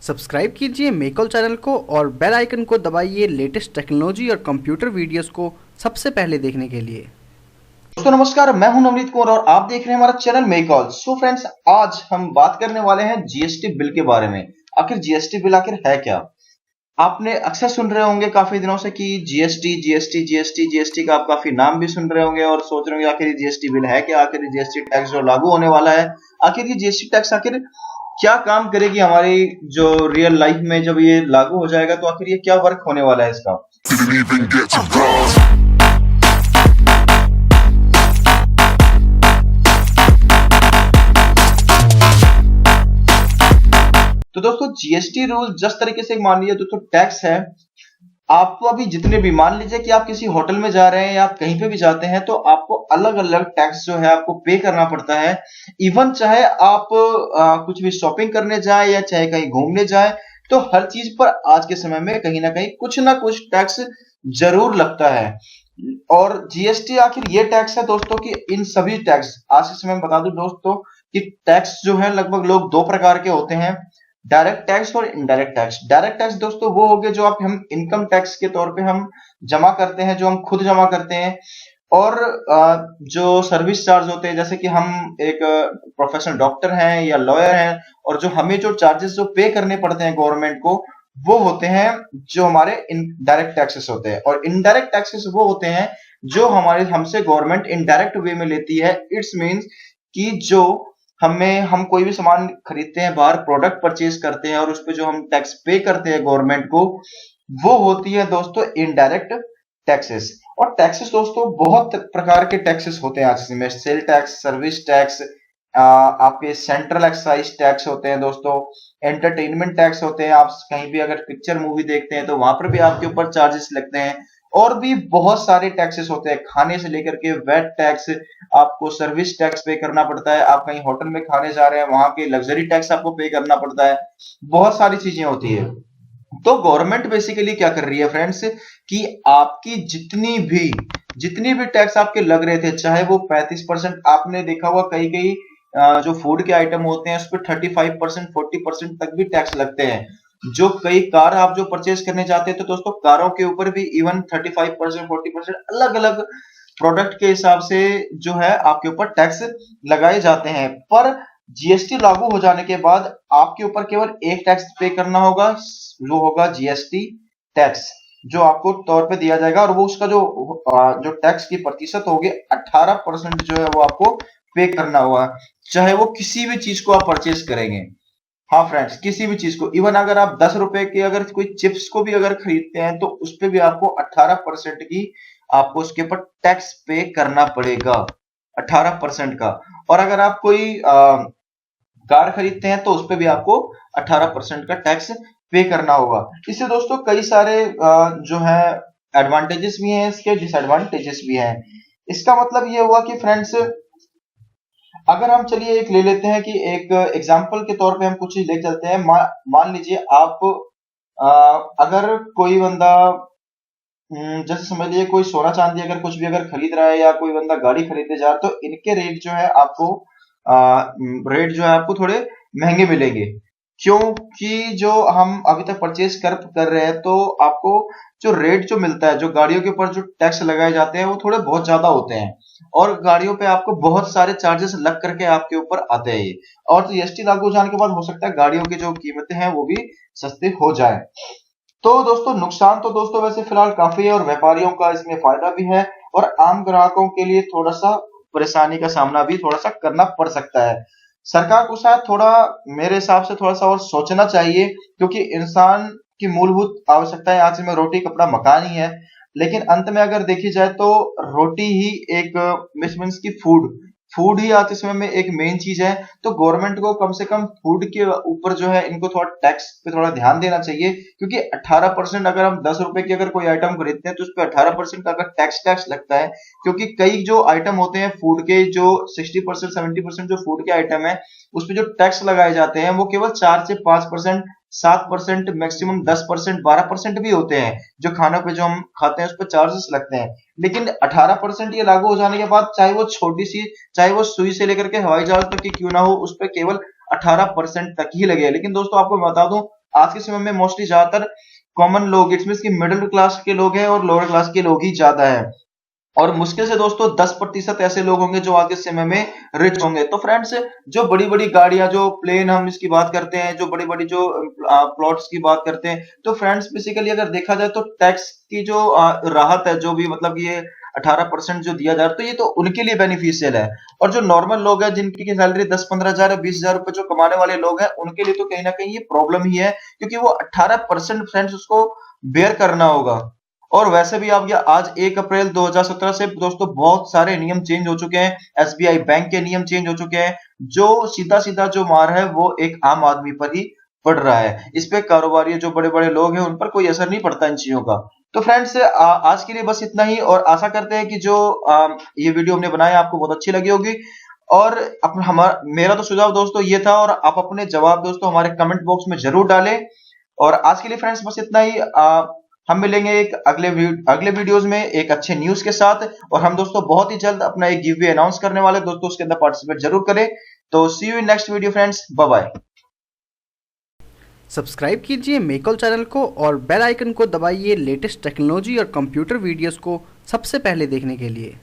Subscribe कीजिए McCaul channel को और बेल आइकन को दबाइए लेटेस्ट टेक्नोलॉजी और कंप्यूटर वीडियोस को सबसे पहले देखने के लिए। दोस्तों नमस्कार, मैं हूं नवनीत कुमार और आप देख रहे हैं हमारा चैनल मेकॉल। सो फ्रेंड्स, आज हम बात करने वाले हैं जीएसटी बिल के बारे में। आखिर जीएसटी बिल आखिर है क्या? आपने अक्सर सुन रहे होंगे काफी दिनों से कि जीएसटी जीएसटी जीएसटी जीएसटी का आप काफी नाम भी सुन रहे होंगे और सोच रहे होंगे आखिर जीएसटी बिल है क्या, आखिर जीएसटी टैक्स जो लागू होने वाला है, आखिर ये जीएसटी टैक्स आखिर क्या काम करेगी हमारी जो रियल लाइफ में जब ये लागू हो जाएगा, तो आखिर ये क्या वर्क होने वाला है इसका। तो दोस्तों जीएसटी रूल जिस तरीके से मान लीजिए दोस्तों टैक्स है, आपको अभी जितने भी मान लीजिए कि आप किसी होटल में जा रहे हैं या आप कहीं पे भी जाते हैं तो आपको अलग अलग टैक्स जो है आपको पे करना पड़ता है। इवन चाहे आप कुछ भी शॉपिंग करने जाए या चाहे कहीं घूमने जाए, तो हर चीज पर आज के समय में कहीं ना कुछ टैक्स जरूर लगता है। और जीएसटी आखिर ये टैक्स है दोस्तों कि इन सभी टैक्स, आज के समय में बता दूं दोस्तों कि टैक्स जो है लगभग लोग दो प्रकार के होते हैं, डायरेक्ट टैक्स और इनडायरेक्ट टैक्स। डायरेक्ट टैक्स दोस्तों वो हो गए जो आप हम इनकम टैक्स के तौर पे हम जमा करते हैं, जो हम खुद जमा करते हैं। और जो सर्विस चार्ज होते हैं, जैसे कि हम एक प्रोफेशनल डॉक्टर हैं या लॉयर हैं, और जो हमें जो चार्जेस जो पे करने पड़ते हैं गवर्नमेंट को, वो होते हैं जो हमारे डायरेक्ट टैक्सेस होते हैं। और इनडायरेक्ट टैक्सेस वो होते हैं जो हमारे हमसे गवर्नमेंट इनडायरेक्ट वे में लेती है। इट्स मीन्स कि जो हम कोई भी सामान खरीदते हैं, बाहर प्रोडक्ट परचेज करते हैं और उस पे जो हम टैक्स पे करते हैं गवर्नमेंट को, वो होती है दोस्तों इनडायरेक्ट टैक्सेस। और टैक्सेस दोस्तों बहुत प्रकार के टैक्सेस होते हैं आज में, सेल टैक्स, सर्विस टैक्स, आपके सेंट्रल एक्साइज टैक्स होते हैं दोस्तों, एंटरटेनमेंट टैक्स होते हैं। आप कहीं भी अगर पिक्चर मूवी देखते हैं तो वहां पर भी आपके ऊपर चार्जेस लगते हैं। और भी बहुत सारे टैक्सेस होते हैं, खाने से लेकर के वेट टैक्स, आपको सर्विस टैक्स पे करना पड़ता है, आप कहीं होटल में खाने जा रहे हैं वहां के लग्जरी टैक्स आपको पे करना पड़ता है, बहुत सारी चीजें होती है। तो गवर्नमेंट बेसिकली क्या कर रही है फ्रेंड्स कि आपकी जितनी भी टैक्स आपके लग रहे थे, चाहे वो 35%, आपने देखा होगा कई कई जो फूड के आइटम होते हैं उस पर 35% 40% तक भी टैक्स लगते हैं। जो कई कार आप जो परचेज करने जाते हैं तो दोस्तों कारों के ऊपर भी इवन 35% 40% अलग अलग प्रोडक्ट के हिसाब से जो है आपके ऊपर टैक्स लगाए जाते हैं। पर जीएसटी लागू हो जाने के बाद आपके ऊपर केवल एक टैक्स पे करना होगा, जो होगा जीएसटी टैक्स, जो आपको तौर पे दिया जाएगा। और वो उसका जो टैक्स की प्रतिशत होगी 18% जो है वो आपको पे करना होगा, चाहे वो किसी भी चीज को आप परचेज करेंगे। हाँ फ्रेंड्स, किसी भी चीज को, इवन अगर आप 10 रुपए के अगर कोई चिप्स को भी अगर खरीदते हैं तो उस पे भी आपको 18% की आपको उसके ऊपर टैक्स पे करना पड़ेगा, 18% का। और अगर आप कोई कार खरीदते हैं तो उस पे भी आपको 18% का टैक्स पे करना होगा। इससे दोस्तों कई सारे जो है एडवांटेजेस भी हैं इसके, डिसएडवांटेजेस भी हैं। इसका मतलब ये हुआ कि फ्रेंड्स, अगर हम चलिए एक ले लेते हैं कि एक एग्जांपल के तौर पे हम कुछ चीज ले चलते हैं। मान लीजिए आप अगर कोई बंदा जैसे समझ लीजिए कोई सोना चांदी अगर कुछ भी अगर खरीद रहा है या कोई बंदा गाड़ी खरीदने जा रहा है, तो इनके रेट जो है आपको थोड़े महंगे मिलेंगे। क्योंकि जो हम अभी तक परचेज कर रहे हैं तो आपको जो रेट जो मिलता है, जो गाड़ियों के ऊपर जो टैक्स लगाए जाते हैं वो थोड़े बहुत ज्यादा होते हैं, और गाड़ियों पे आपको बहुत सारे चार्जेस लग करके आपके ऊपर आते हैं। और जीएसटी लागू हो जाने के बाद हो सकता है गाड़ियों की जो कीमतें हैं वो भी सस्ते हो जाए। तो दोस्तों नुकसान तो दोस्तों वैसे फिलहाल काफी है, और व्यापारियों का इसमें फायदा भी है, और आम ग्राहकों के लिए थोड़ा सा परेशानी का सामना भी थोड़ा सा करना पड़ सकता है। सरकार को शायद थोड़ा, मेरे हिसाब से थोड़ा सा और सोचना चाहिए, क्योंकि इंसान की मूलभूत आवश्यकताएं आज में रोटी कपड़ा मकान ही है। लेकिन अंत में अगर देखी जाए तो रोटी ही एक मीन्स की फूड ही आज के समय में एक मेन चीज है। तो गवर्नमेंट को कम से कम फूड के ऊपर जो है इनको थोड़ा टैक्स पे थोड़ा ध्यान देना चाहिए, क्योंकि 18%, अगर हम 10 रुपए की अगर कोई आइटम खरीदते हैं तो उस पर 18% का अगर टैक्स लगता है। क्योंकि कई जो आइटम होते हैं फूड के, जो 60% 70% जो फूड के आइटम है उस पर जो टैक्स लगाए जाते हैं वो केवल 4 से 5%, 7%, मैक्सिमम 10%, 12% भी होते हैं। जो खानों पे जो हम खाते हैं उस पर चार्जेस लगते हैं। लेकिन 18% ये लागू हो जाने के बाद, चाहे वो छोटी सी, चाहे वो सुई से लेकर के हवाई जहाज तक की क्यों ना हो, उस पर केवल 18% तक ही लगे। लेकिन दोस्तों आपको बता दूं, आज के समय में मोस्टली ज्यादातर कॉमन लोग, इट्स मीन कि मिडिल क्लास के लोग हैं और लोअर क्लास के लोग ही ज्यादा है। और मुश्किल से दोस्तों 10% ऐसे लोग होंगे जो आज के समय में रिच होंगे। तो फ्रेंड्स, जो बड़ी बड़ी गाड़ियां, जो प्लेन हम इसकी बात करते हैं, जो बड़ी बड़ी जो प्लॉट्स की बात करते हैं, तो फ्रेंड्स बेसिकली अगर देखा जाए तो टैक्स की जो राहत है, जो भी मतलब ये 18% जो दिया जा रहा है, तो ये तो उनके लिए बेनिफिशियल है। और जो नॉर्मल लोग हैं जिनकी सैलरी 10-15 हजार या 20 हजार रुपए जो कमाने वाले लोग हैं, उनके लिए तो कहीं ना कहीं ये प्रॉब्लम ही है, क्योंकि वो 18% फ्रेंड्स उसको बेयर करना होगा। और वैसे भी आप ये आज 1 अप्रैल 2017 से दोस्तों बहुत सारे नियम चेंज हो चुके हैं। एसबीआई बैंक के नियम चेंज हो चुके हैं। जो सीधा सीधा जो मार है वो एक आम आदमी पर ही पड़ रहा है। इस पे कारोबारी जो बड़े बड़े लोग हैं उन पर कोई असर नहीं पड़ता इन चीजों का। तो फ्रेंड्स, आज के लिए बस इतना ही, और आशा करते हैं कि जो ये वीडियो हमने बनाया आपको बहुत अच्छी लगी होगी। और हमारा मेरा तो सुझाव दोस्तों ये था, और आप अपने जवाब दोस्तों हमारे कमेंट बॉक्स में जरूर डालें। और आज के लिए फ्रेंड्स बस इतना ही। हम मिलेंगे एक अगले वीडियोस में एक अच्छे न्यूज के साथ। और हम दोस्तों बहुत ही जल्द अपना एक गिव अवे अनाउंस करने वाले दोस्तों, उसके अंदर पार्टिसिपेट जरूर करें। तो see you in next video friends, bye bye. Subscribe कीजिए मेकल चैनल को और बेल आइकन को दबाइए लेटेस्ट टेक्नोलॉजी और कंप्यूटर वीडियोस को सबसे पहले देखने के लिए।